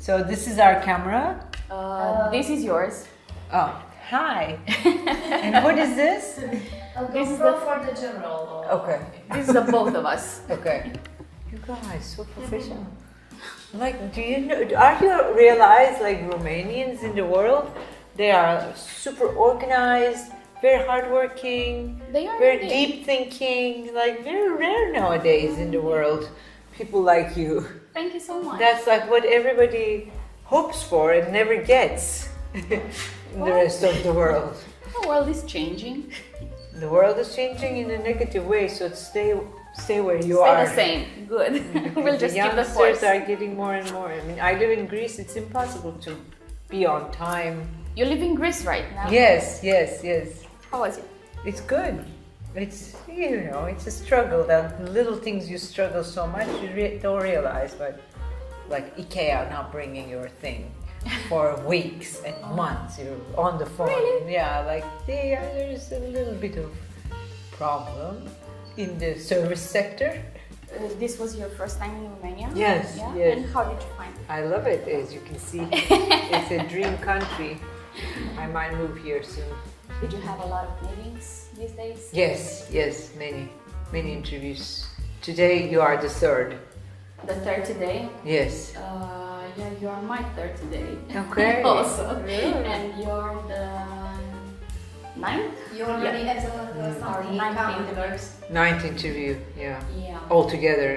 So this is our camera. This is yours. Oh, hi. And what is this? This is for the general. Okay. This is the both of us. Okay. You guys, so professional. Like, do you know? Are you realize like Romanians in the world? They are super organized, very hardworking, They are very indeed. deep thinking. Like very rare nowadays in the world. People like you. Thank you so much. That's like what everybody hopes for and never gets in the rest of the world. The world is changing. The world is changing in a negative way, so stay where you Stay are. the same. Good. We'll just the keep the youngsters course. are getting more and more. I mean, I live in Greece. It's impossible to be on time. You live in Greece right now. Yes. How was it? It's good. It's it's a struggle. The little things you struggle so much you don't realize, but like IKEA not bringing your thing for weeks and months. You're on the phone. Really? Yeah, like there's a little bit of problem in the service sector. This was your first time in Romania? Yes, Yeah? yes. And how did you find it? I love it, as you can see. It's a dream country. I might move here soon. Did you have a lot of meetings these days? Yes, many interviews. Today you are the third. The third today? Yes. Yeah, you are my third today. Okay. Also. Really? And you're the ninth? You already have Our something ninth common. interview. Ninth interview, yeah. Yeah. All together,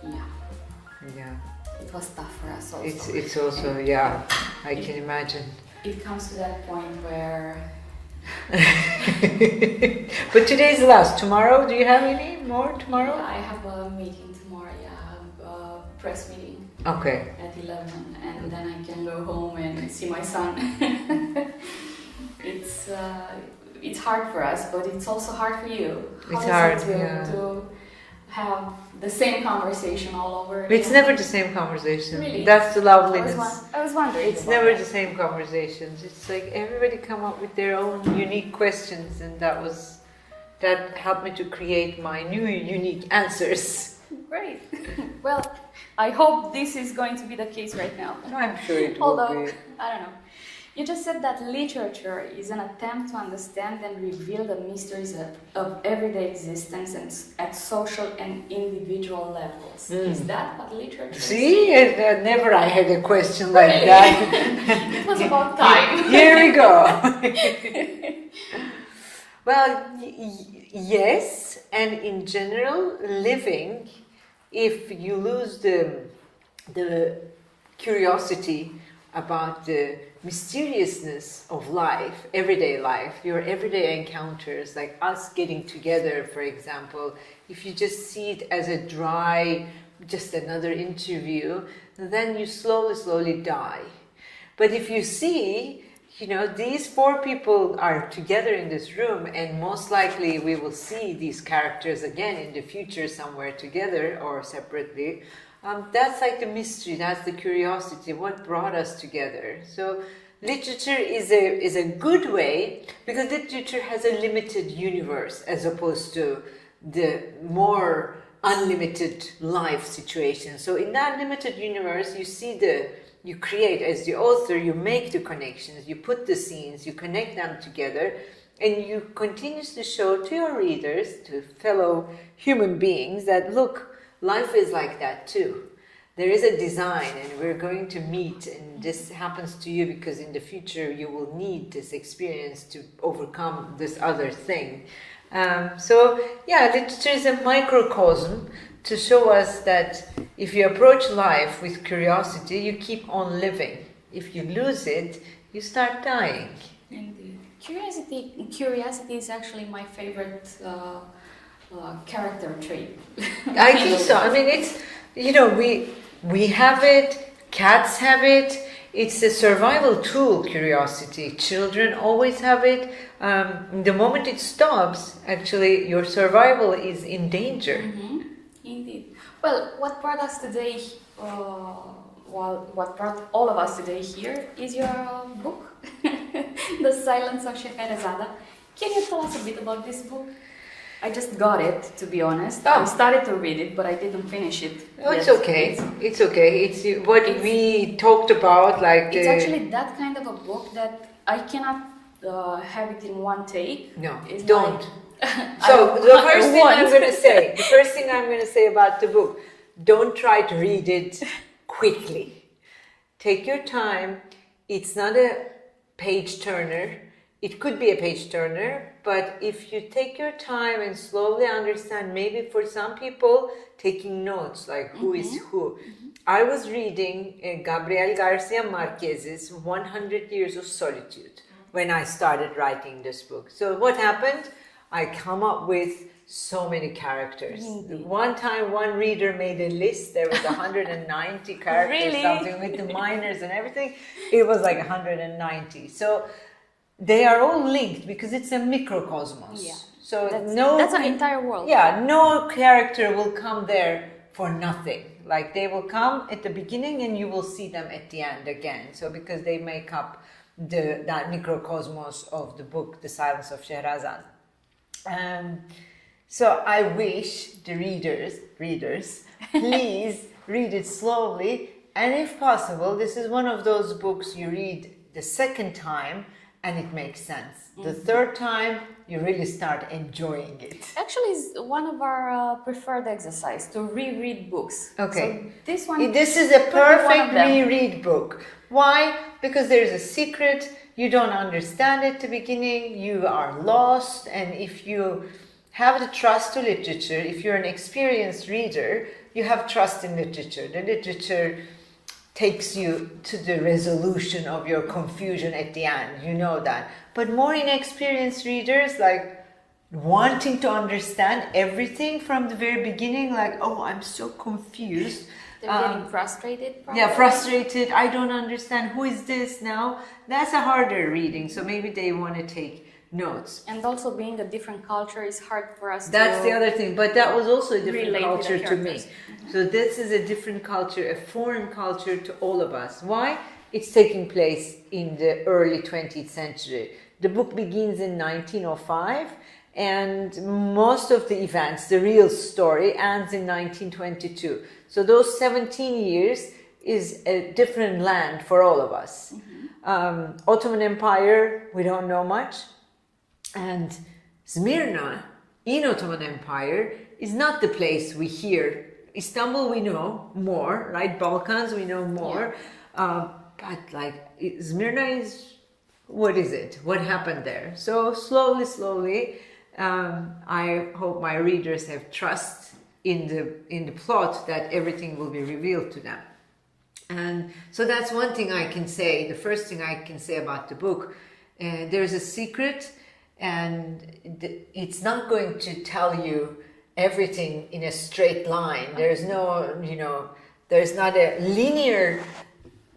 Yeah. yeah. It was tough for us also. It's also, yeah, I can imagine. It comes to that point where But today's the last. Tomorrow, do you have any more tomorrow? I have a meeting tomorrow. Yeah, a press meeting Okay. at 11, and then I can go home and see my son. It's hard for us, but it's also hard for you. It's is hard, it to, yeah. to have the same conversation all over But it's again? never the same conversation. Really? That's the loveliness. I was wondering. It's about never that. the same conversations. It's like everybody come up with their own unique questions, and that helped me to create my new unique answers. Great. Well, I hope this is going to be the case right now. I'm sure it will Although, be. I don't know. You just said that literature is an attempt to understand and reveal the mysteries of everyday existence and at social and individual levels. Is that what literature is? See, never I had a question like Really? that. It was about time. Here we go. Well, yes, and in general, living, if you lose the curiosity about the mysteriousness of life, everyday life, your everyday encounters, like us getting together, for example, if you just see it as a dry, just another interview, then you slowly die. But if you see, these four people are together in this room, and most likely we will see these characters again in the future somewhere together or separately. That's like the mystery, that's the curiosity, what brought us together. So literature is a good way, because literature has a limited universe as opposed to the more unlimited life situation. So in that limited universe, you create, as the author, you make the connections, you put the scenes, you connect them together, and you continuously show to your readers, to fellow human beings, that look, life is like that too. There is a design, and we're going to meet, and this happens to you because in the future you will need this experience to overcome this other thing. Literature is a microcosm to show us that if you approach life with curiosity, you keep on living. If you lose it, you start dying. Indeed. Curiosity is actually my favorite character trait. I think so. I mean, it's, we have it, cats have it. It's a survival tool, curiosity. Children always have it. The moment it stops, actually, your survival is in danger. Mm-hmm. Indeed. Well, what brought us today, what brought all of us today here is your book, The Silence of Scheherazade. Can you tell us a bit about this book? I just got it, to be honest. Oh. I started to read it, but I didn't finish it. No, it's yet. okay. It's okay. It's what we talked about, like It's the, actually that kind of a book that I cannot have it in one take. no, It's don't. like- So I the first thing want. I'm going to say, the first thing I'm going to say about the book, don't try to read it quickly. Take your time. It's not a page turner. It could be a page turner, but if you take your time and slowly understand, maybe for some people taking notes, like who is who. I was reading Gabriel Garcia Marquez's 100 Years of Solitude when I started writing this book. So what happened? I come up with so many characters. One time, one reader made a list. There was 190 characters, Really? something with the minors and everything. It was like 190. So they are all linked because it's a microcosmos. Yeah. So That's an entire world. Yeah, no character will come there for nothing. Like they will come at the beginning and you will see them at the end again. So because they make up that microcosmos of the book, The Silence of Shahrazad. So I wish the readers, please read it slowly. And if possible, this is one of those books you read the second time and it makes sense. The third time, you really start enjoying it. Actually, it's one of our preferred exercise to reread books. Okay. So this one. This is a could be one of perfect them. reread book. Why? Because there's a secret, you don't understand at the beginning, you are lost, and if you have the trust to literature, if you're an experienced reader, you have trust in literature. The literature takes you to the resolution of your confusion at the end, you know that. But more inexperienced readers, like wanting to understand everything from the very beginning, like, oh, I'm so confused. They're getting frustrated. Probably. Yeah, frustrated. I don't understand. Who is this now? That's a harder reading. So maybe they want to take notes. And also, being a different culture is hard for us. That's to the other thing. But that was also a different relate with culture the to me. characters. So this is a different culture, a foreign culture to all of us. Why? It's taking place in the early 20th century. The book begins in 1905. And most of the events, the real story, ends in 1922. So those 17 years is a different land for all of us. Ottoman Empire, we don't know much. And Smyrna, in Ottoman Empire, is not the place we hear. Istanbul, we know more, right? Balkans, we know more. But like Smyrna is, what is it? What happened there? So slowly, I hope my readers have trust in the plot that everything will be revealed to them. And so that's one thing I can say. The first thing I can say about the book, there's a secret, and it's not going to tell you everything in a straight line. There's no, there's not a linear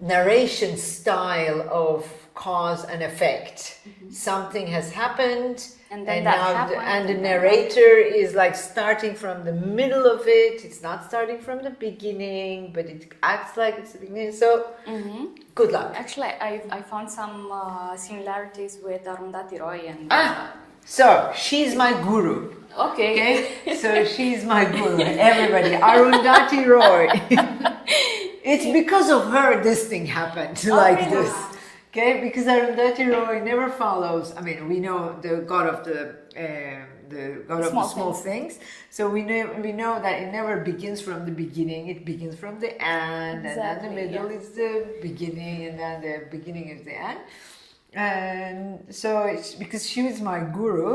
narration style of cause and effect. Something has happened, And then that happened, and the and then narrator is like starting from the middle of it. It's not starting from the beginning, but it acts like it's the beginning. So good luck. Actually, I found some similarities with Arundhati Roy and. So she's my guru. Okay. Okay, so she's my guru. Everybody, Arundhati Roy. It's because of her this thing happened like really? this. Okay, because Arundhati Roy never follows. I mean, we know the god of the small things. So we know that it never begins from the beginning. It begins from the end, and then the middle is the beginning, and then the beginning is the end. And so it's because she was my guru,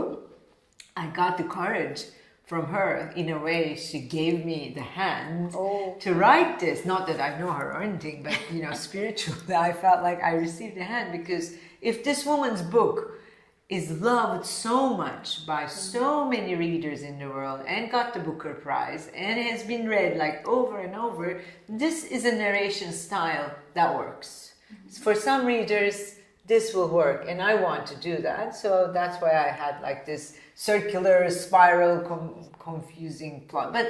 I got the courage from her. In a way, she gave me the hand to write this. Not that I know her or anything, but spiritually, I felt like I received the hand, because if this woman's book is loved so much by so many readers in the world and got the Booker Prize and has been read like over and over, this is a narration style that works. For some readers, this will work, and I want to do that. So that's why I had like this circular, spiral, confusing plot. But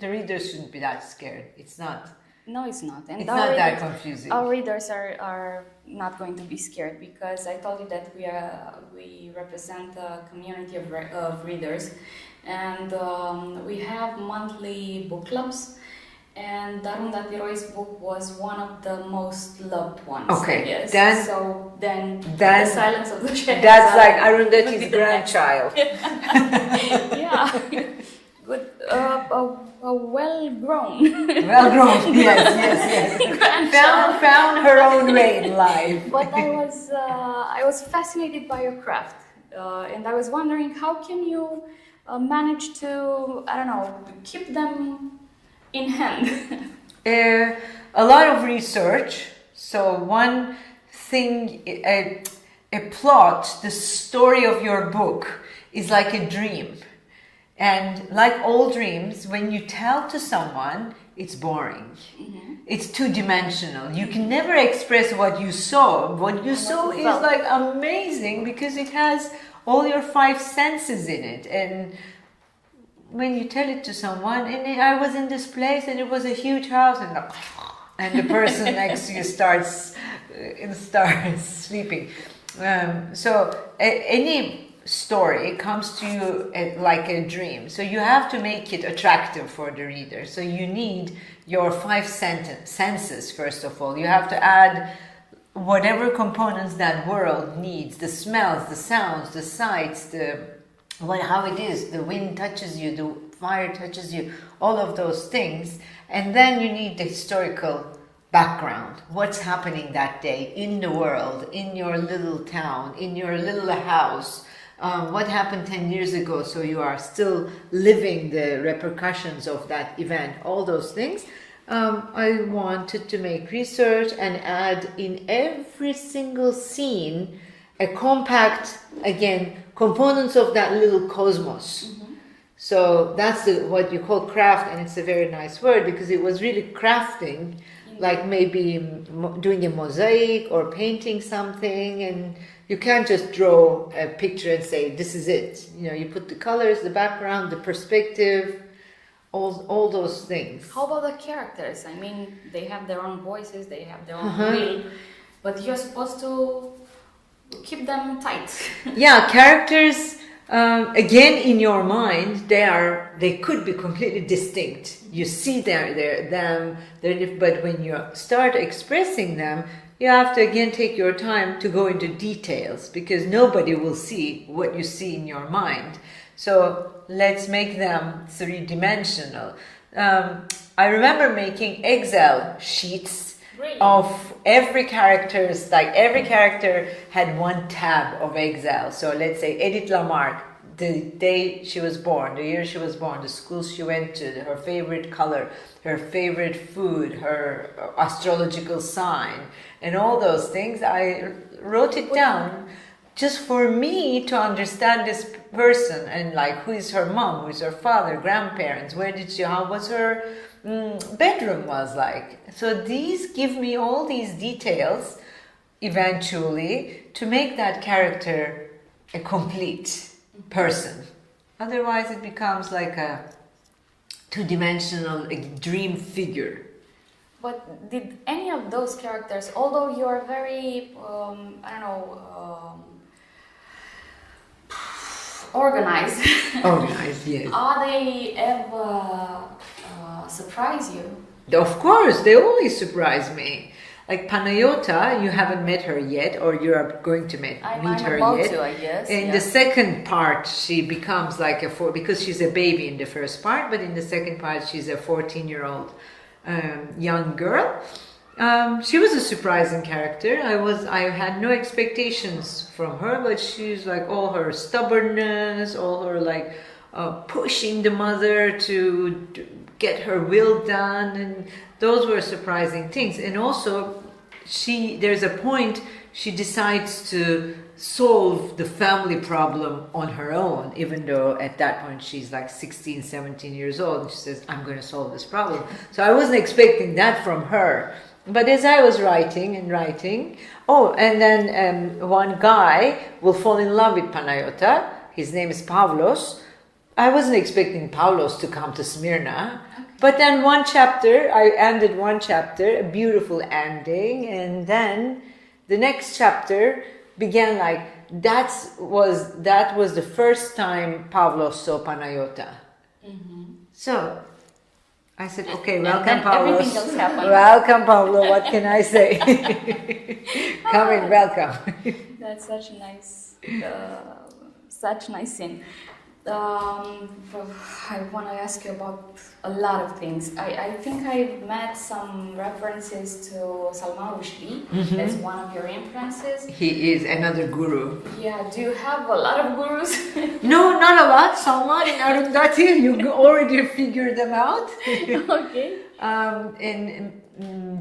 the readers shouldn't be that scared. It's not. No, it's not. And It's not that confusing. Our readers are not going to be scared, because I told you that we represent a community of readers, and we have monthly book clubs. And Darunda Tiroi's book was one of the most loved ones. Okay, I guess. then- so then then The Silence of the Shadows. That's like would be Arundhati's the next. grandchild. Yeah, good, a well-grown. Well grown, yes. Found her own way in life. But I was fascinated by your craft, and I was wondering how can you manage to, I don't know, keep them in hand. A lot of research. So one thing, a plot, the story of your book is like a dream. And like all dreams, when you tell to someone, it's boring. It's two-dimensional. You can never express what you saw. What you saw is felt. like amazing because it has all your five senses in it. And when you tell it to someone, and I was in this place and it was a huge house, and the person next to you starts sleeping. So any story comes to you like a dream. So you have to make it attractive for the reader. So you need your five senses, first of all. You have to add whatever components that world needs: the smells, the sounds, the sights, how it is, the wind touches you, the fire touches you, all of those things. And then you need the historical background. What's happening that day in the world, in your little town, in your little house? What happened 10 years ago, so you are still living the repercussions of that event, all those things. I wanted to make research and add in every single scene a compact, again, components of that little cosmos. So that's what you call craft, and it's a very nice word because it was really crafting, like maybe doing a mosaic or painting something, and you can't just draw a picture and say, this is it. You know, you put the colors, the background, the perspective, all those things. How about the characters? I mean, they have their own voices, they have their own will, but you're supposed to keep them tight. Yeah, characters, again, in your mind, they could be completely distinct. You see them, but when you start expressing them, you have to again take your time to go into details because nobody will see what you see in your mind. So let's make them three-dimensional. I remember making Excel sheets Really? of every character's, like every character had one tab of Excel. So let's say Edith Lamarck, the day she was born, the year she was born, the school she went to, her favorite color, her favorite food, her astrological sign, and all those things. I wrote it down just for me to understand this person and like who is her mom, who is her father, grandparents, how was her bedroom was like. So these give me all these details eventually to make that character a complete person. Otherwise it becomes like a two-dimensional dream figure. But did any of those characters, although you're very, organized, Organized, yes. are they ever surprise you? Of course, they always surprise me. Like Panayota, you haven't met her yet, or you're going to meet her about yet. to, I guess. In the second part, she becomes like because she's a baby in the first part, but in the second part, she's a 14-year-old young girl. She was a surprising character. I had no expectations from her, but she's like all her stubbornness, all her like pushing the mother to get her will done, and those were surprising things. And also, there's a point she decides to solve the family problem on her own, even though at that point she's like 16, 17 years old, and she says, I'm going to solve this problem. So I wasn't expecting that from her. But as I was writing, and then one guy will fall in love with Panayota. His name is Pavlos. I wasn't expecting Pavlos to come to Smyrna. But then I ended one chapter, a beautiful ending, and then the next chapter began like that was the first time Pavlos saw Panayota. So I said, okay, welcome, then Pavlos. everything else happened. Welcome, Pavlo. What can I say? Come in, welcome. That's such a nice scene. I want to ask you about a lot of things. I think I met some references to Salman Rushdie as one of your influences. He is another guru. Yeah, do you have a lot of gurus? No, not a lot. Salman and Arundhati, you already figured them out. Okay. And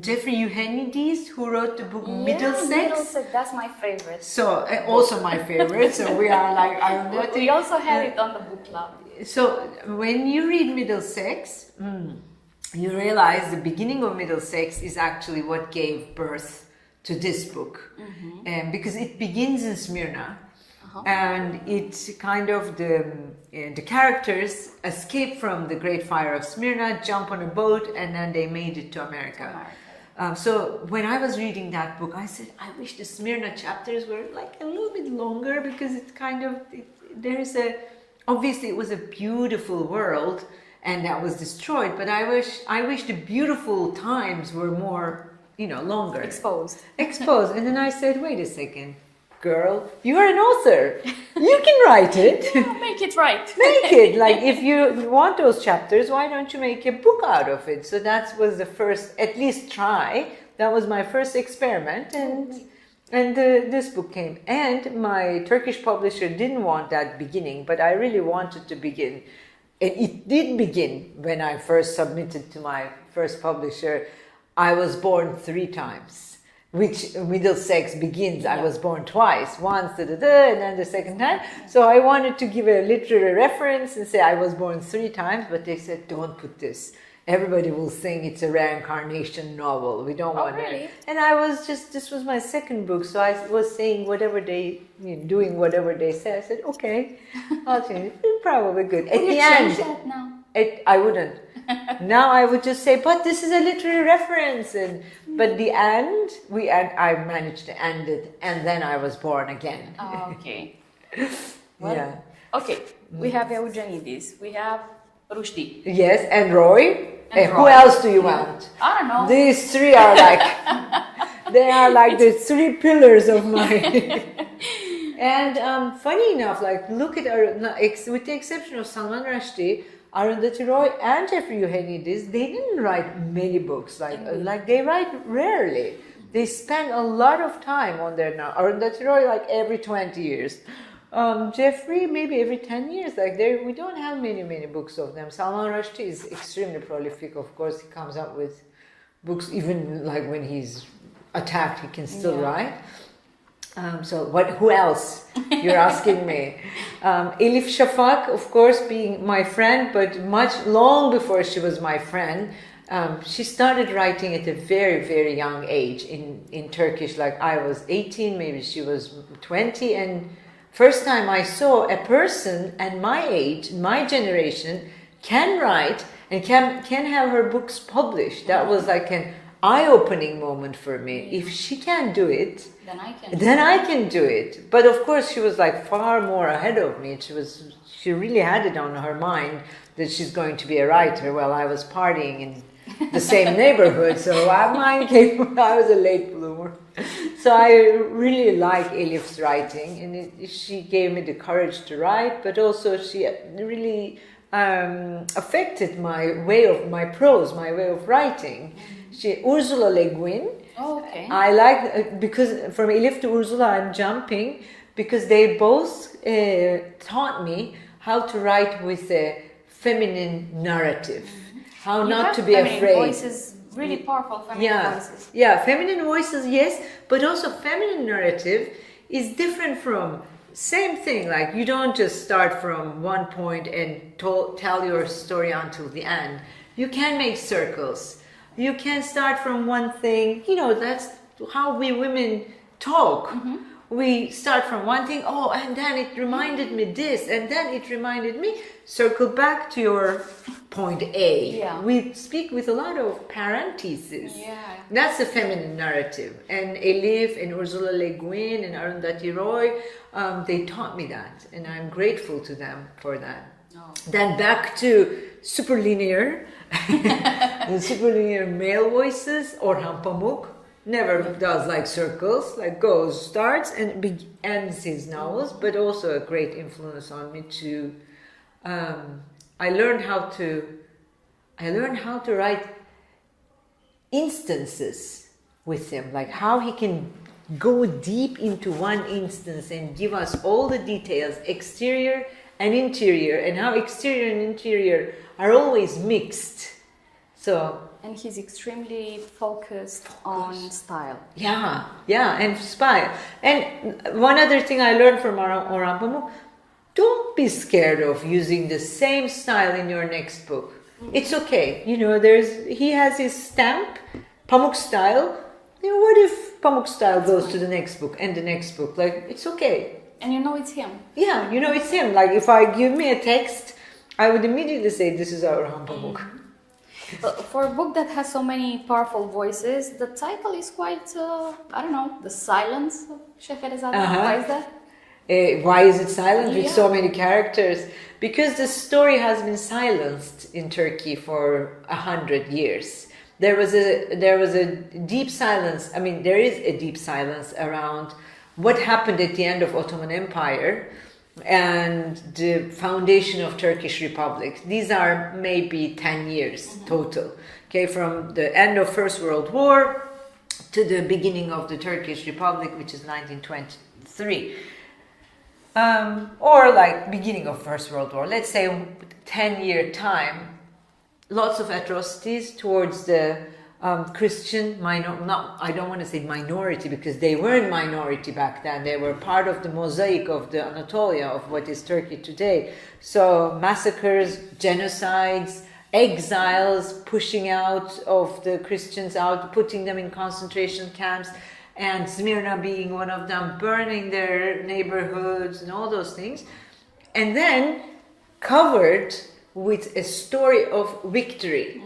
Jeffrey Eugenides, who wrote the book Middlesex. Middlesex, that's my favorite. So, also my favorite. So we are like Arundhati. We also had it on the book club. So when you read Middlesex, you realize the beginning of Middlesex is actually what gave birth to this book, because it begins in Smyrna, and it's kind of the characters escape from the Great Fire of Smyrna, jump on a boat, and then they made it to America. So when I was reading that book, I said, I wish the Smyrna chapters were like a little bit longer, because it's kind of obviously it was a beautiful world and that was destroyed, but I wish the beautiful times were more, longer. Exposed. And then I said, wait a second, girl, you are an author. You can write it. Yeah, make it right. Make it. Like, if you want those chapters, why don't you make a book out of it? So that was the first, at least try. That was my first experiment, and this book came. And my Turkish publisher didn't want that beginning, but I really wanted to begin. And it did begin when I first submitted to my first publisher. I was born 3 times, which Middlesex begins. I was born twice, once, and then the second time. So I wanted to give a literary reference and say I was born 3 times, but they said, don't put this. Everybody will think it's a reincarnation novel. We don't want really? that. And I was this was my second book, so I was saying whatever doing whatever they said. I said, okay, I'll change it. It's probably good. At Will the you end, change that now? I wouldn't. Now I would just say, but this is a literary reference. But the end, I managed to end it, and then I was born again. Oh, okay. Well, Yeah. Okay, we have Eugenides, we have Rushdie. Yes, and Roy. And Who Roy. else do you want? I don't know. These 3 are like, they are like the 3 pillars of my. And funny enough, like, look at with the exception of Salman Rushdie, Arundhati Roy and Jeffrey Eugenides, they didn't write many books. Like they write rarely. They spend a lot of time on their now. Arundhati Roy, like every 20 years. Jeffrey, maybe every 10 years. Like we don't have many books of them. Salman Rushdie is extremely prolific. Of course, he comes up with books even like when he's attacked, he can still write. Who else? You're asking me. Elif Shafak, of course, being my friend, but much long before she was my friend. She started writing at a very, very young age in Turkish. Like I was 18, maybe she was 20, and first time I saw a person at my age, my generation, can write and can have her books published. That was like an eye-opening moment for me. If she can do it, then I can do it. But of course, she was like far more ahead of me. She really had it on her mind that she's going to be a writer. Well, I was partying in the same neighborhood, so mine came. I was a late bloomer. So I really like Elif's writing, and she gave me the courage to write, but also she really affected my prose, my way of writing. Ursula Le Guin. Oh, okay. I like, because from Elif to Ursula I'm jumping, because they both taught me how to write with a feminine narrative, how not to be afraid. Voices, really powerful feminine voices. Yeah, feminine voices, yes, but also feminine narrative is different from same thing. Like you don't just start from one point and tell your story until the end. You can make circles. You can start from one thing. That's how we women talk. we start from one thing, oh, and then it reminded me this, and then it reminded me, circle back to your point A. Yeah. We speak with a lot of parentheses. Yeah. That's the feminine narrative. And Elif and Ursula Le Guin and Arundhati Roy, they taught me that, and I'm grateful to them for that. Oh. Then back to superlinear, the superlinear male voices, Orhan Pamuk never does like circles, like starts and ends his novels, but also a great influence on me to. I learned how to write instances with him, like how he can go deep into one instance and give us all the details, exterior and interior, and how exterior and interior are always mixed. So. And he's extremely focused on style. Yeah, and style. And one other thing I learned from Orhan Pamuk, don't be scared of using the same style in your next book. It's okay. He has his stamp, Pamuk style. What if Pamuk style goes to the next book and the next book? Like, it's okay. And it's him. Yeah, it's him. Like, if I give me a text, I would immediately say, this is Orhan Pamuk. For a book that has so many powerful voices, the title is quite, The Silence of Scheherazade. Why is that? Why is it silent with so many characters? Because the story has been silenced in Turkey for 100 years. There was a deep silence. I mean, there is a deep silence around what happened at the end of Ottoman Empire and the foundation of Turkish Republic. These are maybe 10 years total. Okay, from the end of First World War to the beginning of the Turkish Republic, which is 1923. Or like beginning of First World War. Let's say 10-year time. Lots of atrocities towards the Christian I don't want to say minority, because they weren't minority back then. They were part of the mosaic of the Anatolia of what is Turkey today. So massacres, genocides, exiles, pushing out of the Christians out, putting them in concentration camps, and Smyrna being one of them, burning their neighborhoods and all those things. And then covered with a story of victory.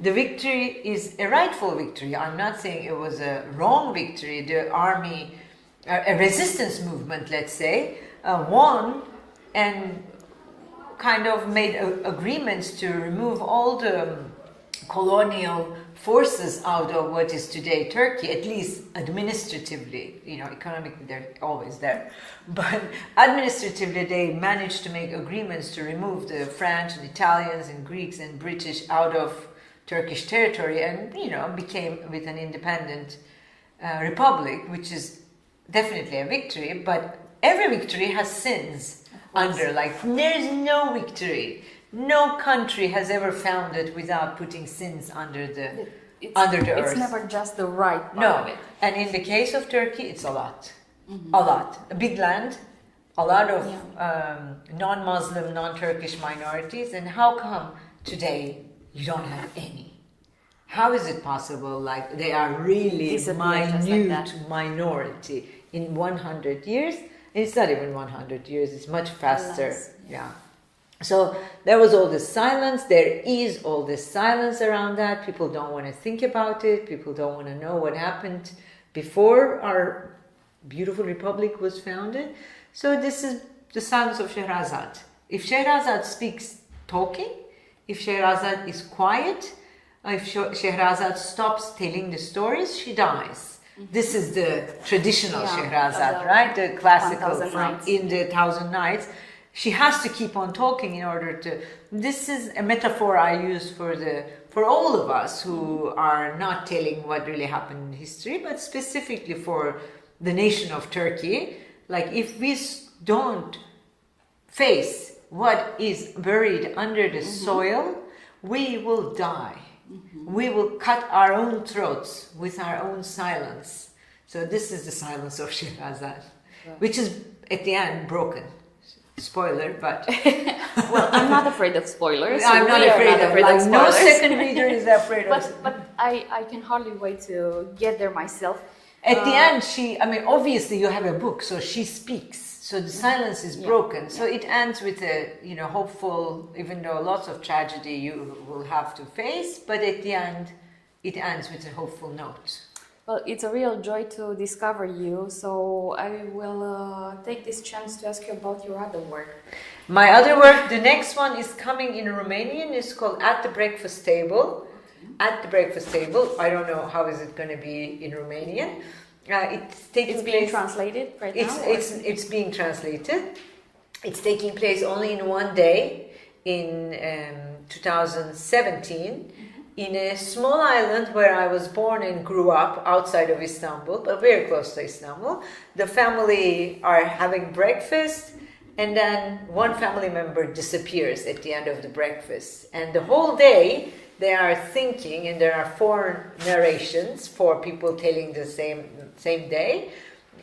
The victory is a rightful victory. I'm not saying it was a wrong victory. The army, a resistance movement, let's say, won and kind of made agreements to remove all the colonial forces out of what is today Turkey, at least administratively. Economically they're always there. But administratively they managed to make agreements to remove the French and Italians and Greeks and British out of Turkish territory, and became with an independent republic, which is definitely a victory. But every victory has sins under. Like, there's no victory, no country has ever founded without putting sins under the earth. It's never just the right part of it. And in the case of Turkey, it's a lot, a big land, a lot of non-Muslim, non-Turkish minorities. And how come today you don't have any? How is it possible? Like, they are really minute minority in 100 years. And it's not even 100 years, it's much faster. Yeah. So there was all this silence. There is all this silence around that. People don't want to think about it. People don't want to know what happened before our beautiful republic was founded. So this is the silence of Scheherazade. If Scheherazade speaks talking, if Scheherazade is quiet, if Scheherazade stops telling the stories, she dies. This is the traditional Scheherazade, right? The classical from in the Thousand Nights. She has to keep on talking in order to. This is a metaphor I use for all of us who are not telling what really happened in history, but specifically for the nation of Turkey. Like, if we don't face what is buried under the soil, we will die. We will cut our own throats with our own silence. So this is the silence of Scheherazade, which is at the end broken. Spoiler, but well, I'm not afraid of spoilers. I'm not afraid of spoilers. No second reader is afraid of. But I can hardly wait to get there myself. At the end, obviously you have a book, so she speaks. So the silence is broken. So it ends with a, hopeful, even though lots of tragedy you will have to face, but at the end, it ends with a hopeful note. Well, it's a real joy to discover you, so I will take this chance to ask you about your other work. My other work, the next one is coming in Romanian. It's called At the Breakfast Table. At the Breakfast Table. I don't know how is it going to be in Romanian. It's being translated right now? It's being translated. It's taking place only in one day in 2017 in a small island where I was born and grew up outside of Istanbul, but very close to Istanbul. The family are having breakfast, and then one family member disappears at the end of the breakfast. And the whole day they are thinking, and there are 4 narrations, 4 people telling the same day,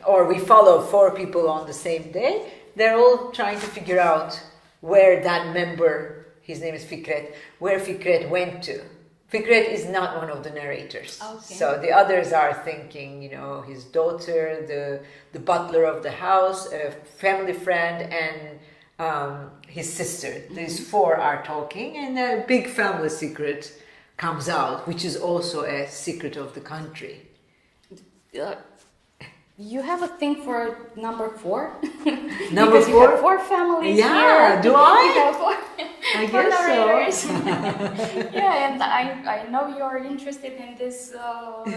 or we follow 4 people on the same day. They're all trying to figure out where that member, his name is Fikret, where Fikret went to. Fikret is not one of the narrators. Okay. So the others are thinking, his daughter, the butler of the house, a family friend, and his sister. These 4 are talking, and a big family secret comes out, which is also a secret of the country. You have a thing for number 4? Number because 4? You have 4 families here. Yeah, do I? You have 4, I 4 guess narrators. so. Yeah, and I know you're interested in this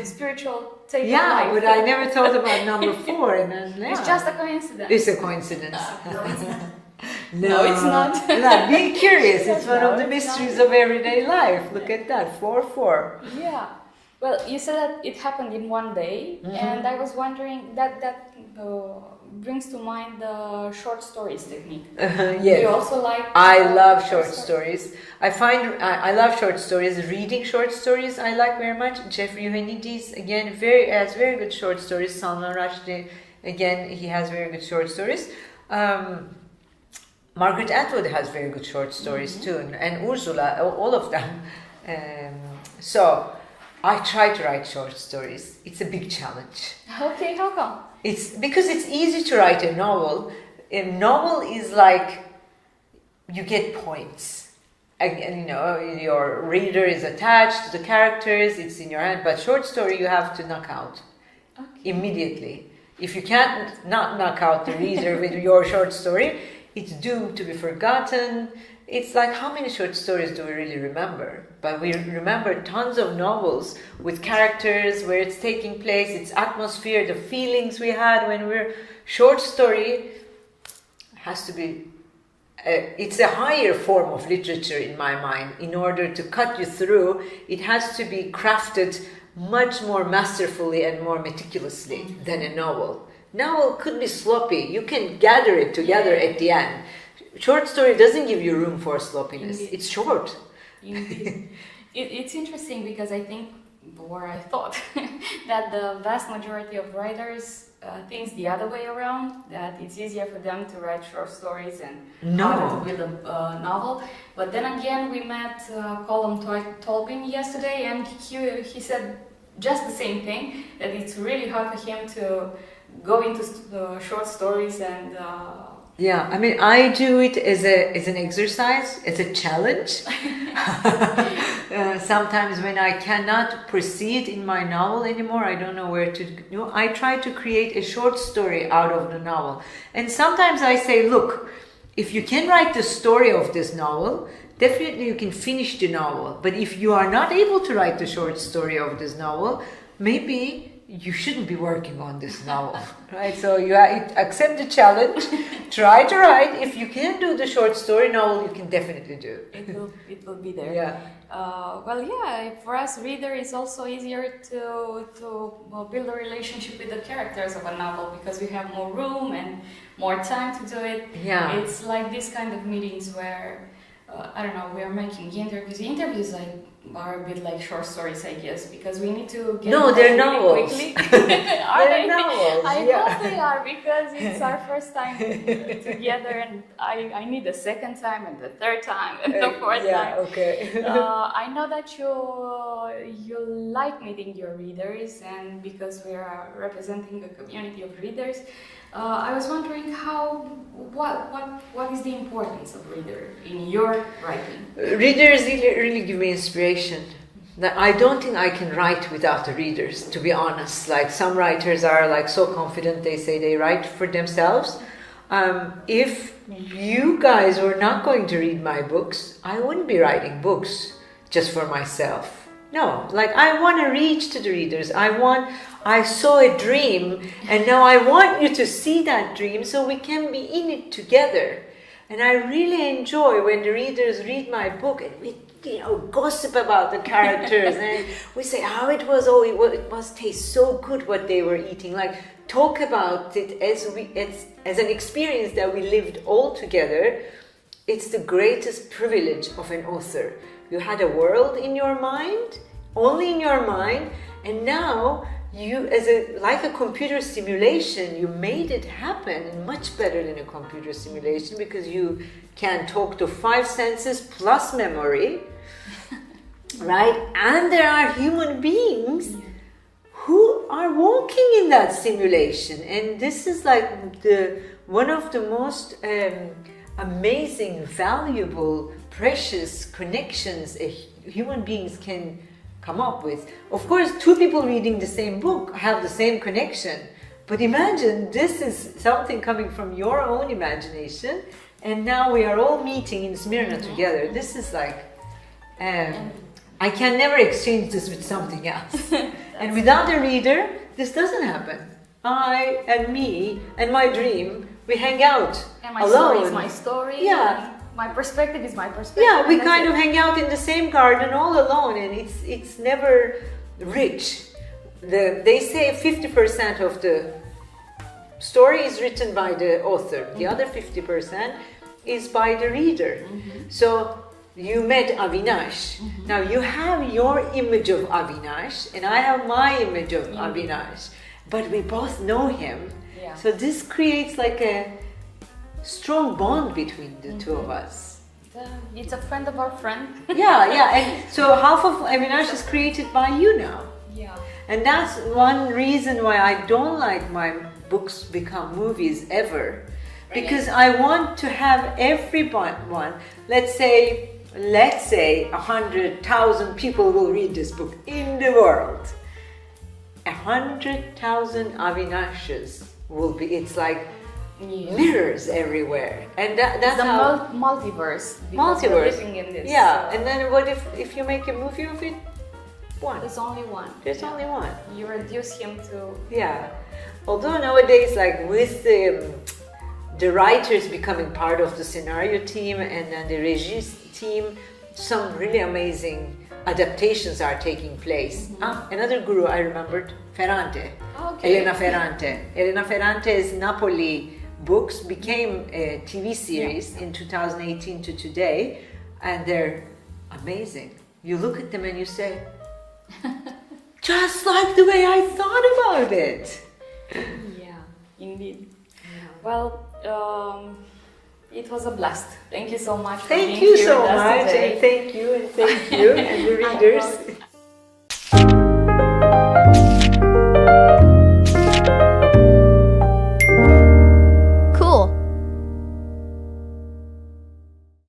spiritual take Yeah, of life. but I never thought about number 4. And then, yeah. It's just a coincidence. It's a coincidence. No, it's not. No, be curious. It's one No, of the it's mysteries not. of everyday life. Look at that, 4-4. Yeah. Well, you said that it happened in one day, and I was wondering that brings to mind the short stories technique. Yes. Do you also like? I love short stories. I love short stories. Reading short stories I like very much. Jeffrey Eugenides again has very good short stories. Salman Rushdie again, he has very good short stories. Margaret Atwood has very good short stories too, and Ursula, all of them. So I try to write short stories. It's a big challenge. Okay, how come? It's because it's easy to write a novel. A novel is like you get points. And, your reader is attached to the characters. It's in your hand. But short story you have to knock out immediately. If you can't not knock out the reader with your short story, it's doomed to be forgotten. It's like, how many short stories do we really remember? But we remember tons of novels with characters, where it's taking place, its atmosphere, the feelings we had when we're... Short story has to be... it's a higher form of literature in my mind. In order to cut you through, it has to be crafted much more masterfully and more meticulously than a novel. Novel could be sloppy. You can gather it together at the end. Short story doesn't give you room for sloppiness. Indeed. It's short. Indeed. It's interesting because I thought that the vast majority of writers thinks the other way around, that it's easier for them to write short stories and harder to build a novel. But then again, we met Colm Tolbin yesterday, and he said just the same thing, that it's really hard for him to go into short stories and... Yeah, I do it as an exercise, as a challenge. Sometimes when I cannot proceed in my novel anymore, I don't know where to go, I try to create a short story out of the novel. And sometimes I say, look, if you can write the story of this novel, definitely you can finish the novel. But if you are not able to write the short story of this novel, maybe you shouldn't be working on this novel, right? So you accept the challenge, try to write. If you can do the short story novel, you can definitely do. It will be there. Yeah. For us, reader, it's also easier to build a relationship with the characters of a novel because we have more room and more time to do it. Yeah. It's like this kind of meetings where, we are making interviews. Interviews are a bit like short stories, I guess, because we need to get No, they're really novels. quickly. Are They're they? novels. I yeah. hope they are, because it's our first time together, and I need the second time and the third time and the fourth yeah, time. okay. I know that you like meeting your readers, and because we are representing a community of readers, I was wondering what is the importance of reader in your writing? Readers really give me inspiration. I don't think I can write without the readers, to be honest. Like some writers are like so confident, they say they write for themselves. If you guys were not going to read my books, I wouldn't be writing books just for myself. No, like I want to reach to the readers. I saw a dream, and now I want you to see that dream so we can be in it together. And I really enjoy when the readers read my book and we gossip about the characters and we say how it was. Oh, it must taste so good what they were eating. Like talk about it as an experience that we lived all together. It's the greatest privilege of an author. You had a world in your mind, only in your mind, and now you, like a computer simulation, you made it happen, and much better than a computer simulation, because you can talk to 5 senses plus memory, right? And there are human beings who are walking in that simulation, and this is like one of the most amazing, valuable, precious connections human beings can come up with. Of course, 2 people reading the same book have the same connection, but imagine this is something coming from your own imagination, and now we are all meeting in Smyrna together. This is like, I can never exchange this with something else. And without a reader, this doesn't happen. I and me and my dream, we hang out And my alone. story is my story. Yeah. And my perspective is my perspective. Yeah, we and that's kind it. of hang out in the same garden all alone, and it's never rich. They say 50% of the story is written by the author. The other 50% is by the reader. So you met Avinash. Now you have your image of Avinash, and I have my image of Avinash, but we both know him. Yeah. So this creates like a strong bond between the 2 of us. It's a friend of our friend. Yeah, and so half of Avinash is created by you now. Yeah. And that's one reason why I don't like my books become movies ever. Because I want to have everyone, let's say 100,000 people will read this book in the world. 100,000 Avinashes will be, it's like mirrors everywhere, and that's the how multiverse. Because we're multiverse. living in this. Yeah, and then what if you make a movie of it? One. There's only one. There's only one. You reduce him to. Yeah. Although nowadays, like with the writers becoming part of the scenario team and then the regie team, some really amazing adaptations are taking place. Another guru I remembered, Ferrante. Okay. Elena Ferrante. Elena Ferrante's Napoli books became a TV series in 2018 to today, and they're amazing. You look at them and you say, just like the way I thought about it. Yeah, indeed. Well, it was a blast. Thank you so much. For Thank being you here so with us much, today. and thank you, and the readers.